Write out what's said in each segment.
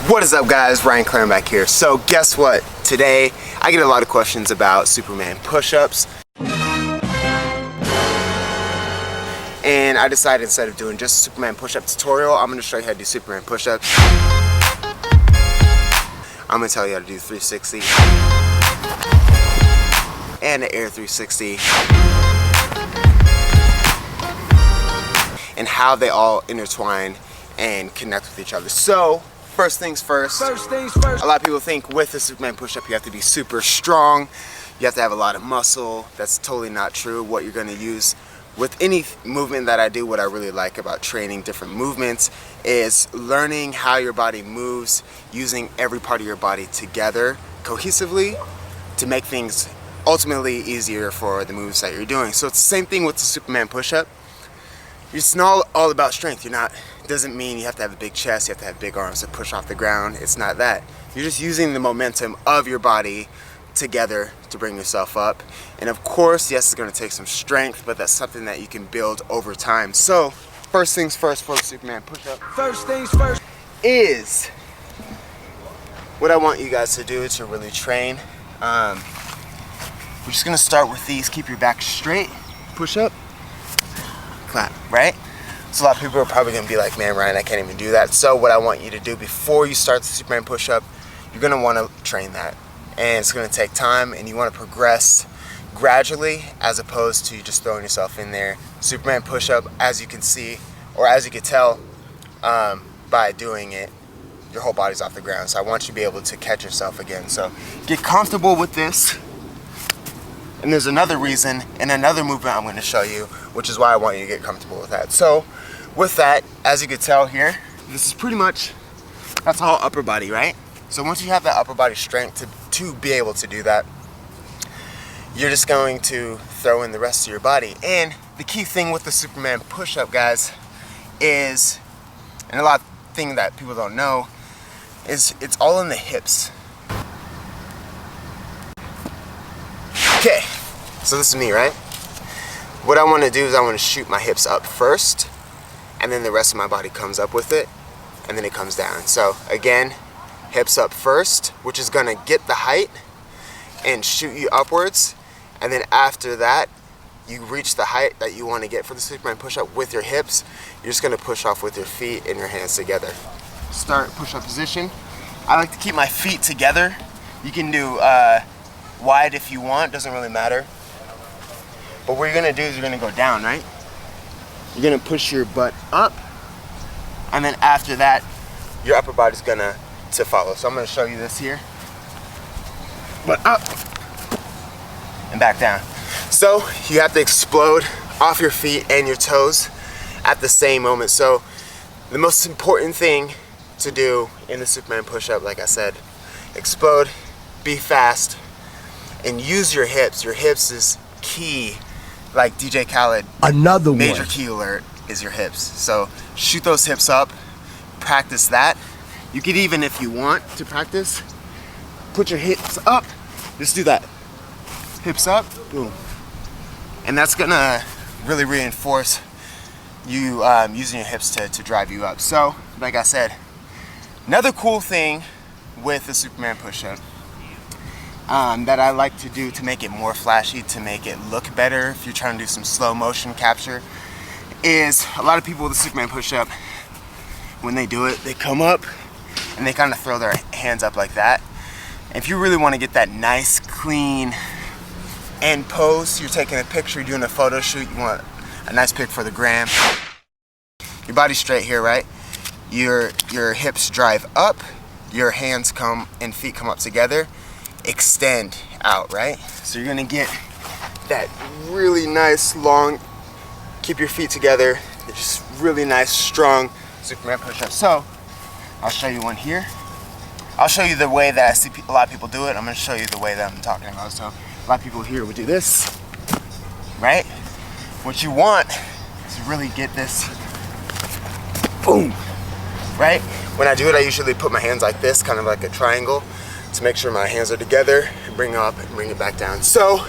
What is up, guys? Ryan Klarenbach here. So guess what? Today I get a lot of questions about Superman push-ups, and I decided instead of doing just a Superman push-up tutorial, I'm going to show you how to do Superman push-ups. I'm going to tell you how to do 360 and the air 360 and how they all intertwine and connect with each other. So first things first, a lot of people think with a Superman push-up you have to be super strong, you have to have a lot of muscle. That's totally not true. What you're going to use with any movement that I do, what I really like about training different movements is learning how your body moves, using every part of your body together cohesively to make things ultimately easier for the moves that you're doing. So it's the same thing with the Superman push-up. It's not all about strength. Doesn't mean you have to have a big chest, you have to have big arms to push off the ground. It's not that. You're just using the momentum of your body together to bring yourself up. And of course, yes, it's going to take some strength, but that's something that you can build over time. So first things first for the Superman push-up. First things first is what I want you guys to do to really train. We're just going to start with these. Keep your back straight. Push up. Clap, right? So a lot of people are probably going to be like, man, Ryan, I can't even do that. So what I want you to do before you start the Superman push-up, you're going to want to train that. And it's going to take time, and you want to progress gradually as opposed to just throwing yourself in there. Superman push-up, as you can see, or as you can tell by doing it, your whole body's off the ground. So I want you to be able to catch yourself again. So get comfortable with this. And there's another reason and another movement I'm going to show you, which is why I want you to get comfortable with that. So with that, as you can tell here, this is pretty much, that's all upper body, right? So once you have that upper body strength to be able to do that, you're just going to throw in the rest of your body. And the key thing with the Superman push-up, guys, is, and a lot of thing that people don't know, is it's all in the hips. Okay, so this is me, right? What I want to do is I want to shoot my hips up first, and then the rest of my body comes up with it, and then it comes down. So again, hips up first, which is going to get the height and shoot you upwards, and then after that, you reach the height that you want to get for the Superman push-up with your hips. You're just going to push off with your feet and your hands together. Start push-up position. I like to keep my feet together. You can do wide if you want, doesn't really matter. But what you're gonna do is you're gonna go down, right? You're gonna push your butt up, and then after that, your upper body's gonna follow. So I'm gonna show you this here. Butt up, and back down. So you have to explode off your feet and your toes at the same moment. So the most important thing to do in the Superman push-up, like I said, explode, be fast, and use your hips. Your hips is key. Like DJ Khaled, another major one. Key alert is your hips. So shoot those hips up, practice that. You could even, if you want to practice, put your hips up. Just do that. Hips up, boom. And that's gonna really reinforce you using your hips to drive you up. So, like I said, another cool thing with the Superman push-up that I like to do to make it more flashy, to make it look better if you're trying to do some slow motion capture, is a lot of people with the Superman push-up, when they do it, they come up and they kind of throw their hands up like that. And if you really want to get that nice, clean end pose, you're taking a picture, you're doing a photo shoot, you want a nice pic for the gram. Your body's straight here, right? Your hips drive up, your hands come and feet come up together, extend out, right? So you're gonna get that really nice long, keep your feet together, just really nice strong Superman push-up. So I'll show you one here. I'll show you the way that I see a lot of people do it. I'm gonna show you the way that I'm talking about. So a lot of people here would do this, right? What you want is to really get this, boom, right? When I do it, I usually put my hands like this, kind of like a triangle, to make sure my hands are together, and bring it up and bring it back down. So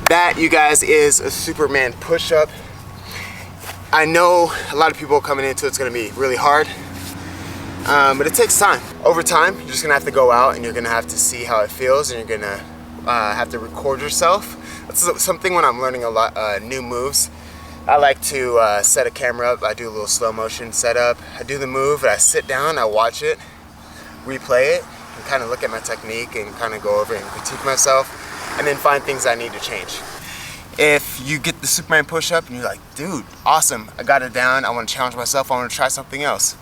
that, you guys, is a Superman push-up. I know a lot of people coming into it's gonna be really hard. But it takes time. Over time, you're just gonna have to go out and you're gonna have to see how it feels, and you're gonna have to record yourself. That's something when I'm learning a lot new moves. I like to set a camera up. I do a little slow motion setup. I do the move, and I sit down, I watch it, replay it, and kind of look at my technique and kind of go over and critique myself, and then find things I need to change. If you get the Superman push-up and you're like, dude, awesome, I got it down, I want to challenge myself, I want to try something else.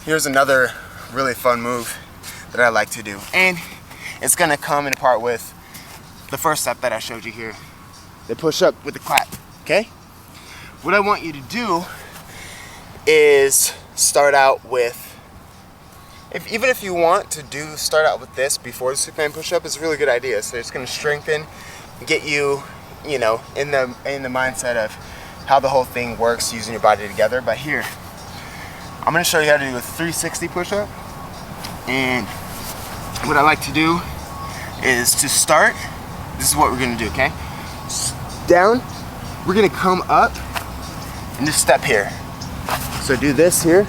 Here's another really fun move that I like to do. And it's gonna come in part with the first step that I showed you here. The push-up with the clap, okay? What I want you to do is start out with, even if you want to start out with this before the Superman push-up, it's a really good idea. So it's gonna strengthen, get you, you know, in the mindset of how the whole thing works using your body together. But here, I'm gonna show you how to do a 360 push-up. And what I like to do is to start, this is what we're gonna do, okay? Down, we're gonna come up and just step here. So do this here,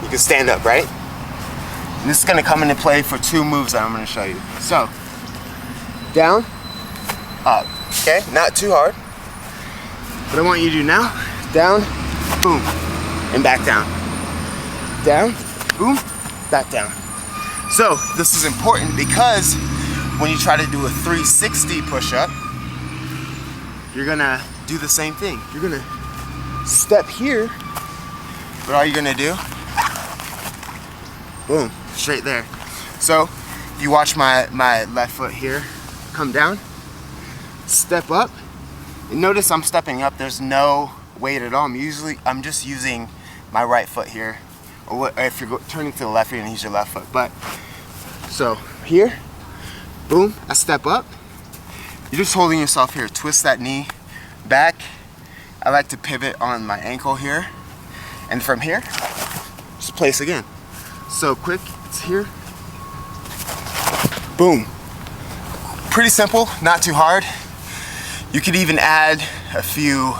you can stand up, right? And this is gonna come into play for two moves that I'm gonna show you. So, down, up, okay? Not too hard. What I want you to do now, down, boom, and back down. Down, boom, back down. So, this is important because when you try to do a 360 push-up, you're gonna do the same thing. You're gonna step here, but all you're gonna do, boom, straight there. So, if you watch my left foot here, come down, step up, and notice I'm stepping up, there's no weight at all. I'm just using my right foot here, or if you're turning to the left, you're gonna use your left foot. But, so here, boom, I step up, you're just holding yourself here, twist that knee back. I like to pivot on my ankle here, and from here, just place again. So quick, it's here, boom. Pretty simple, not too hard. You could even add a few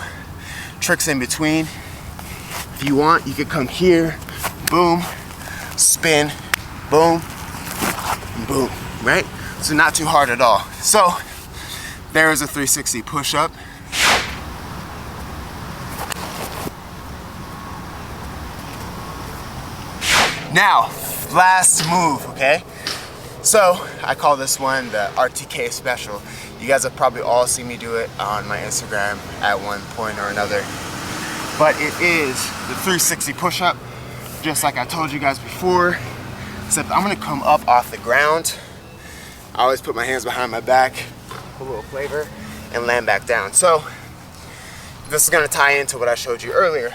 tricks in between. If you want, you could come here, boom, spin, boom, boom, right? So not too hard at all. So there is a 360 push-up. Now, last move, okay? So, I call this one the RTK special. You guys have probably all seen me do it on my Instagram at one point or another. But it is the 360 push-up, just like I told you guys before, except I'm gonna come up off the ground. I always put my hands behind my back, put a little flavor, and land back down. So, this is gonna tie into what I showed you earlier.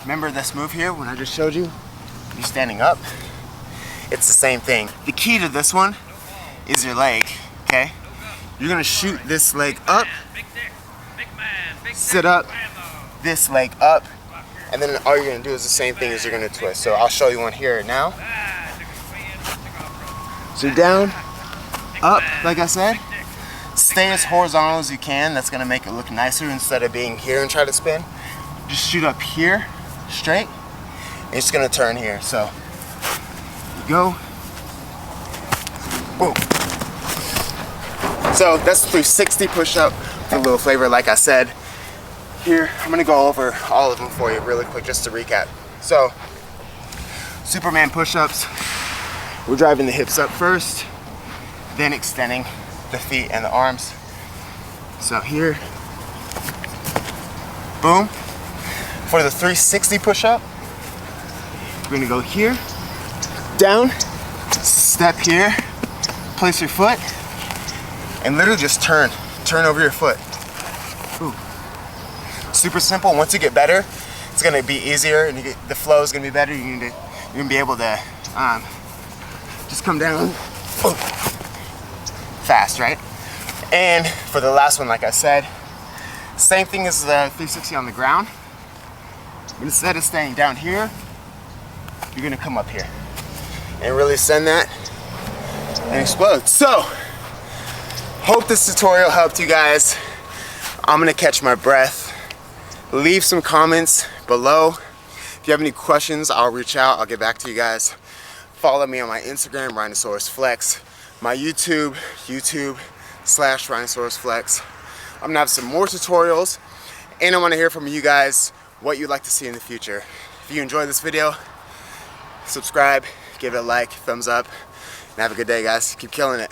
Remember this move here when I just showed you? You're standing up. It's the same thing. The key to this one is your leg, okay? You're gonna shoot this leg up, sit up, this leg up, and then all you're gonna do is the same thing as you're gonna twist. So I'll show you one here now. So down, up, like I said. Stay as horizontal as you can. That's gonna make it look nicer instead of being here and try to spin. Just shoot up here, straight, and it's gonna turn here. So, you go, boom. So that's the 360 push-up with a little flavor, like I said. Here, I'm gonna go over all of them for you really quick just to recap. So, Superman push-ups, we're driving the hips up first, then extending the feet and the arms. So here, boom. For the 360 push-up, we're gonna go here, down, step here, place your foot, and literally just turn over your foot. Ooh. Super simple. Once you get better, it's gonna be easier, and the flow is gonna be better. You're gonna be able to just come down fast, right? And for the last one, like I said, same thing as the 360 on the ground. But instead of staying down here, you're gonna come up here and really send that and explode. So, hope this tutorial helped you guys. I'm gonna catch my breath. Leave some comments below. If If you have any questions, I'll reach out. I'll get back to you guys. Follow me on my Instagram, Rynosaurusflex. My YouTube/Rynosaurusflex. I'm gonna have some more tutorials, and I want to hear from you guys what you'd like to see in the future. If you enjoyed this video, subscribe, give it a like, thumbs up, and have a good day, guys. Keep killing it.